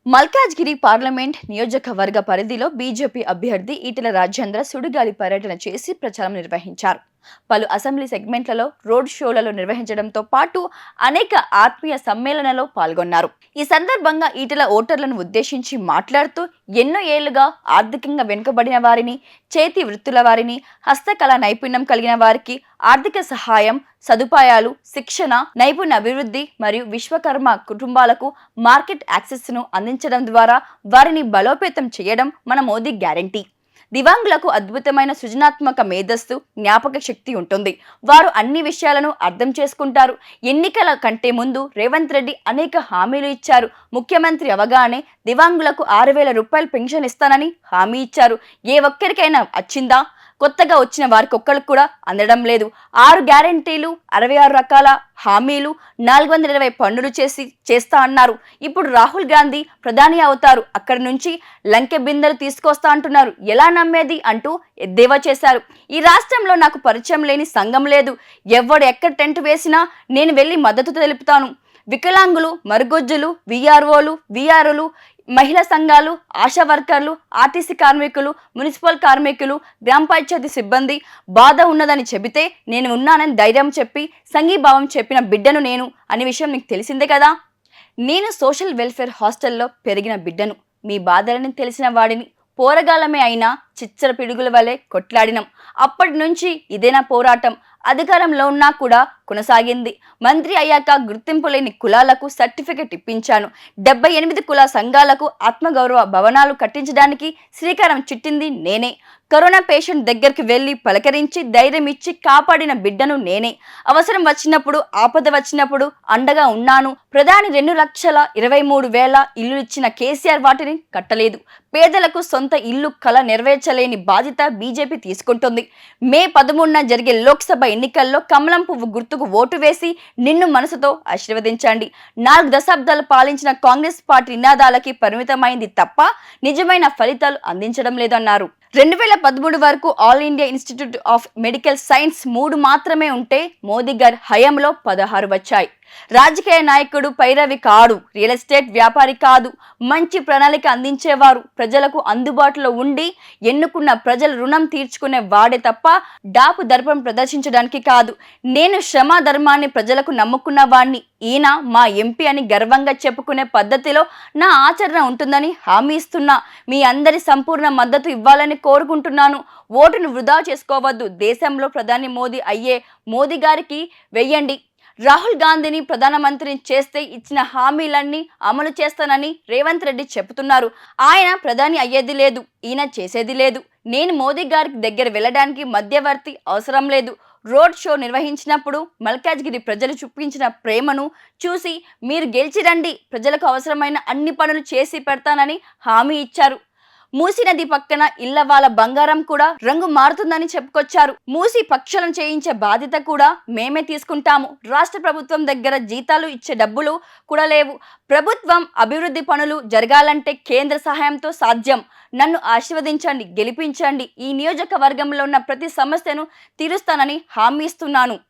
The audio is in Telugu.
మల్కాజ్గిరి పార్లమెంట్ నియోజకవర్గ పరిధిలో బీజేపీ అభ్యర్థి ఈటెల రాజేంద్ర సుడిగాలి పర్యటన చేసి ప్రచారం నిర్వహించారు. పలు అసెంబ్లీ సెగ్మెంట్లలో రోడ్ షోలలో నిర్వహించడంతో పాటు అనేక ఆత్మీయ సమ్మేళనాల్లో పాల్గొన్నారు. ఈ సందర్భంగా ఈటెల ఓటర్లను ఉద్దేశించి మాట్లాడుతూ ఎన్నో ఏళ్లుగా ఆర్థికంగా వెనుకబడిన వారిని, చేతి వృత్తుల వారిని, హస్తకళా నైపుణ్యం కలిగిన వారికి ఆర్థిక సహాయం, సదుపాయాలు, శిక్షణ, నైపుణ్య అభివృద్ధి మరియు విశ్వకర్మ కుటుంబాలకు మార్కెట్ యాక్సెస్ ను అందించడం ద్వారా వారిని బలోపేతం చేయడం మన మోదీ గ్యారంటీ. దివ్యాంగులకు అద్భుతమైన సృజనాత్మక మేధస్సు, జ్ఞాపక శక్తి ఉంటుంది. వారు అన్ని విషయాలను అర్థం చేసుకుంటారు. ఎన్నికల కంటే ముందు రేవంత్ రెడ్డి అనేక హామీలు ఇచ్చారు. ముఖ్యమంత్రి అవగానే దివ్యాంగులకు 6,000 రూపాయలు పెన్షన్ ఇస్తానని హామీ ఇచ్చారు. ఏ ఒక్కరికైనా వచ్చిందా? కొత్తగా వచ్చిన వారికి ఒక్కరికి కూడా అందడం లేదు. 6 గ్యారెంటీలు, 66 రకాల హామీలు, 420 పన్నులు చేస్తా అన్నారు. ఇప్పుడు రాహుల్ గాంధీ ప్రధాని అవుతారు, అక్కడి నుంచి లంకె బిందెలు తీసుకొస్తా అంటున్నారు. ఎలా నమ్మేది అంటూ ఎద్దేవా చేశారు. ఈ రాష్ట్రంలో నాకు పరిచయం లేని సంఘం లేదు. ఎవడు ఎక్కడ టెంట్ వేసినా నేను వెళ్ళి మద్దతు తెలుపుతాను. వికలాంగులు, మరుగుజ్జులు, విఆర్ఓలు, మహిళా సంఘాలు, ఆశా వర్కర్లు, ఆర్టీసీ కార్మికులు, మున్సిపల్ కార్మికులు, గ్రామ పంచాయతీ సిబ్బంది బాధ ఉన్నదని చెబితే నేను ఉన్నానని ధైర్యం చెప్పి సంఘీభావం చెప్పిన బిడ్డను నేను అనే విషయం మీకు తెలిసిందే కదా. నేను సోషల్ వెల్ఫేర్ హాస్టల్లో పెరిగిన బిడ్డను. మీ బాధలని తెలిసిన వాడిని. పోరగాలమే అయినా చిచ్చర పిడుగుల వలె కొట్లాడినం. అప్పటి నుంచి ఇదేనా పోరాటం. అధికారంలో ఉన్నా కూడా కొనసాగింది. మంత్రి అయ్యాక గుర్తింపు లేని కులాలకు సర్టిఫికెట్ ఇప్పించాను. 78 కుల సంఘాలకు ఆత్మగౌరవ భవనాలు కట్టించడానికి శ్రీకారం చుట్టింది నేనే. కరోనా పేషెంట్ దగ్గరికి వెళ్లి పలకరించి ధైర్యం ఇచ్చి కాపాడిన బిడ్డను నేనే. అవసరం వచ్చినప్పుడు, ఆపద వచ్చినప్పుడు అండగా ఉన్నాను. ప్రధాని 2,23,000 ఇల్లు ఇచ్చిన కేసీఆర్ వాటిని కట్టలేదు. పేదలకు సొంత ఇల్లు కల నెరవేర్చలేని బాధ్యత బీజేపీ తీసుకుంటుంది. మే 13న జరిగే లోక్సభ ఎన్నికల్లో కమలం పువ్వు గుర్తుకు ఓటు వేసి నిన్ను మనసుతో ఆశీర్వదించండి. 4 దశాబ్దాలు పాలించిన కాంగ్రెస్ పార్టీ నినాదాలకి పరిమితమైంది తప్ప నిజమైన ఫలితాలు అందించడం లేదన్నారు. 2013 వరకు all India institute of medical science 3 మాత్రమే ఉంటే మోదీ గారి హయాంలో 16 వచ్చాయి. రాజకీయ నాయకుడు పైరవి కాడు, రియల్ ఎస్టేట్ వ్యాపారి కాదు, మంచి ప్రణాళిక అందించేవారు, ప్రజలకు అందుబాటులో ఉండి ఎన్నుకున్న ప్రజల రుణం తీర్చుకునే వాడే తప్ప డాపు దర్పం ప్రదర్శించడానికి కాదు. నేను శ్రమ ధర్మాన్ని ప్రజలకు నమ్ముకున్న వాణ్ణి. ఈయన మా ఎంపీ అని గర్వంగా చెప్పుకునే పద్ధతిలో నా ఆచరణ ఉంటుందని హామీ ఇస్తున్నా. మీ అందరి సంపూర్ణ మద్దతు ఇవ్వాలని కోరుకుంటున్నాను. ఓటును వృధా చేసుకోవద్దు. దేశంలో ప్రధాని మోదీ అయ్యే మోదీ గారికి వెయ్యండి. రాహుల్ గాంధీని ప్రధానమంత్రిని చేస్తే ఇచ్చిన హామీలన్నీ అమలు చేస్తానని రేవంత్ రెడ్డి చెబుతున్నారు. ఆయన ప్రధాని అయ్యేది లేదు, ఈయన చేసేది లేదు. నేను మోదీ గారికి దగ్గర వెళ్ళడానికి మధ్యవర్తి అవసరం లేదు. రోడ్ షో నిర్వహించినప్పుడు మల్కాజ్గిరి ప్రజలు చూపించిన ప్రేమను చూసి మీరు గెలిచి రండి, ప్రజలకు అవసరమైన అన్ని పనులు చేసి పెడతానని హామీ ఇచ్చారు. మూసీ నది పక్కన ఇళ్ల వాళ్ళ బంగారం కూడా రంగు మారుతుందని చెప్పుకొచ్చారు. మూసీ పక్షులను చేయించే బాధ్యత కూడా మేమే తీసుకుంటాము. రాష్ట్ర ప్రభుత్వం దగ్గర జీతాలు ఇచ్చే డబ్బులు కూడా లేవు. ప్రభుత్వం అభివృద్ధి పనులు జరగాలంటే కేంద్ర సహాయంతో సాధ్యం. నన్ను ఆశీర్వదించండి, గెలిపించండి. ఈ నియోజకవర్గంలో ఉన్న ప్రతి సమస్యను తీరుస్తానని హామీ ఇస్తున్నాను.